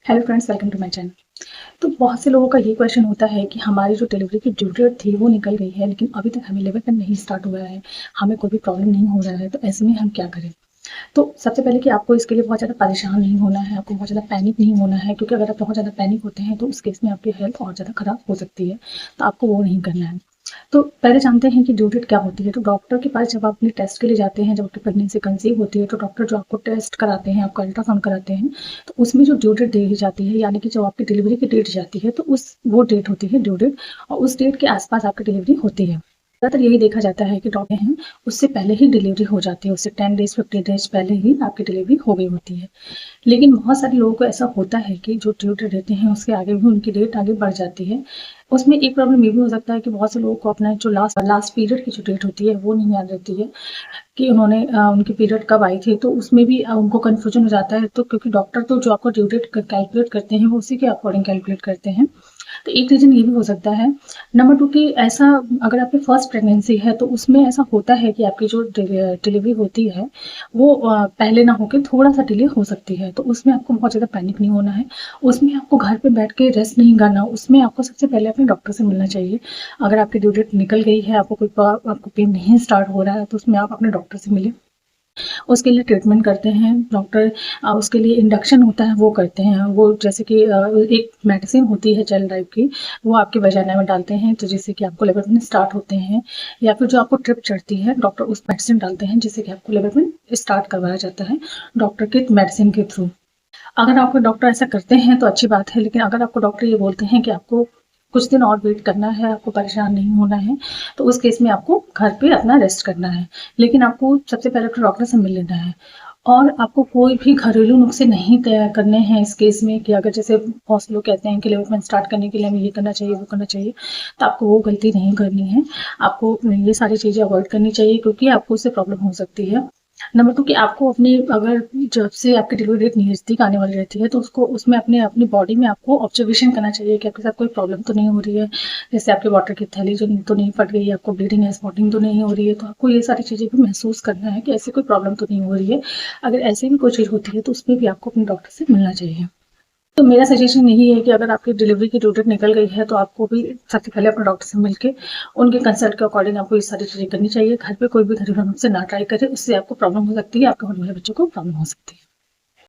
Hello friends, welcome to my channel. तो बहुत से लोगों का ये क्वेश्चन होता है कि हमारी जो डिलीवरी की ड्यू डेट थी वो निकल गई है, लेकिन अभी तक हमें लेबर पेन नहीं स्टार्ट हुआ है, हमें कोई भी प्रॉब्लम नहीं हो रहा है, तो ऐसे में हम क्या करें। तो सबसे पहले कि आपको इसके लिए बहुत ज़्यादा परेशान नहीं होना है, आपको बहुत ज़्यादा पैनिक नहीं होना है, क्योंकि अगर आप बहुत ज़्यादा पैनिक होते हैं तो उस केस में आपकी हेल्थ और ज़्यादा खराब हो सकती है। तो आपको वो नहीं करना है। तो पहले जानते हैं कि ड्यू डेट क्या होती है। तो डॉक्टर के पास जब आप अपने टेस्ट के लिए जाते हैं, जब आपकी प्रेगनेंसी कंसीव होती है, तो डॉक्टर जो आपको टेस्ट कराते हैं, आपका अल्ट्रासाउंड कराते हैं, तो उसमें जो ड्यू डेट दी जाती है, यानी कि जो आपकी डिलीवरी की डेट जाती है, तो वो डेट होती है ड्यू डेट, और उस डेट के आसपास आपकी डिलीवरी होती है। ज़्यादातर यही देखा जाता है कि डॉक्टर हैं उससे पहले ही डिलीवरी हो जाती है, उससे 10 डेज़ 15 डेज़ पहले ही आपकी डिलीवरी हो गई होती है। लेकिन बहुत सारे लोगों को ऐसा होता है कि जो ड्यू डेट देते हैं उसके आगे भी उनकी डेट आगे बढ़ जाती है। उसमें एक प्रॉब्लम ये भी हो सकता है कि बहुत से लोगों को अपना जो लास्ट पीरियड की जो डेट होती है वो नहीं याद रहती है कि उन्होंने उनकी पीरियड कब आई थी, तो उसमें भी उनको कन्फ्यूजन हो जाता है। तो क्योंकि डॉक्टर तो जो आपको ड्यू डेट कैलकुलेट करते हैं वो उसी के अकॉर्डिंग कैलकुलेट करते हैं। तो एक रीज़न ये भी हो सकता है। नंबर 2 कि ऐसा अगर आपकी फर्स्ट प्रेगनेंसी है तो उसमें ऐसा होता है कि आपकी जो डिलीवरी होती है वो पहले ना होके थोड़ा-सा डिले हो सकती है। तो उसमें आपको बहुत ज़्यादा पैनिक नहीं होना है। उसमें आपको घर पे बैठ के रेस्ट नहीं करना, उसमें आपको सबसे पहले अपने डॉक्टर से मिलना चाहिए। अगर आपकी ड्यू डेट निकल गई है, आपको पेन नहीं स्टार्ट हो रहा है, तो उसमें आप अपने डॉक्टर से मिलें। उसके लिए ट्रीटमेंट करते हैं डॉक्टर। उसके लिए इंडक्शन होता है वो करते हैं। वो जैसे कि एक मेडिसिन होती है जेल टाइप की, वो आपके वजाना में डालते हैं तो जिससे कि आपको लेबर पेन स्टार्ट होते हैं। या फिर जो आपको ट्रिप चढ़ती है डॉक्टर उस मेडिसिन डालते हैं जिससे कि आपको लेबर पेन स्टार्ट करवाया जाता है डॉक्टर के मेडिसिन के थ्रू। अगर आपको डॉक्टर ऐसा करते हैं तो अच्छी बात है, लेकिन अगर आपको डॉक्टर ये बोलते हैं कि आपको कुछ दिन और वेट करना है, आपको परेशान नहीं होना है, तो उस केस में आपको घर पे अपना रेस्ट करना है। लेकिन आपको सबसे पहले अपने डॉक्टर से मिल लेना है, और आपको कोई भी घरेलू नुस्खे नहीं तैयार करने हैं इस केस में कि अगर जैसे बहुत से लोग कहते हैं कि लेबर पेन स्टार्ट करने के लिए हमें ये करना चाहिए, वो करना चाहिए, तो आपको वो गलती नहीं करनी है। आपको ये सारी चीज़ें अवॉइड करनी चाहिए क्योंकि आपको उससे प्रॉब्लम हो सकती है। नंबर 2 कि आपको अपनी अगर जब से आपकी डिलीवरी डेट नज़दीक आने वाली रहती है तो उसको उसमें अपनी बॉडी में आपको ऑब्जर्वेशन करना चाहिए कि आपके साथ कोई प्रॉब्लम तो नहीं हो रही है। जैसे आपके वाटर की थैली जो तो नहीं फट गई है, आपको ब्लीडिंग या स्पॉटिंग तो नहीं हो रही है, तो आपको ये सारी चीज़ें भी महसूस करना है कि ऐसी कोई प्रॉब्लम तो नहीं हो रही है। अगर ऐसी भी कोई चीज़ होती है तो उसमें भी आपको अपने डॉक्टर से मिलना चाहिए। तो मेरा सजेशन यही है कि अगर आपकी डिलीवरी की ड्यू डेट निकल गई है तो आपको भी सबसे पहले अपने डॉक्टर से मिलके उनके कंसल्ट के अकॉर्डिंग आपको ये सारी चीज़ें करनी चाहिए। घर पे कोई भी घरेलू नुस्खे ना ट्राई करें, उससे आपको प्रॉब्लम हो सकती है, आपके होने वाले बच्चों को प्रॉब्लम हो सकती है।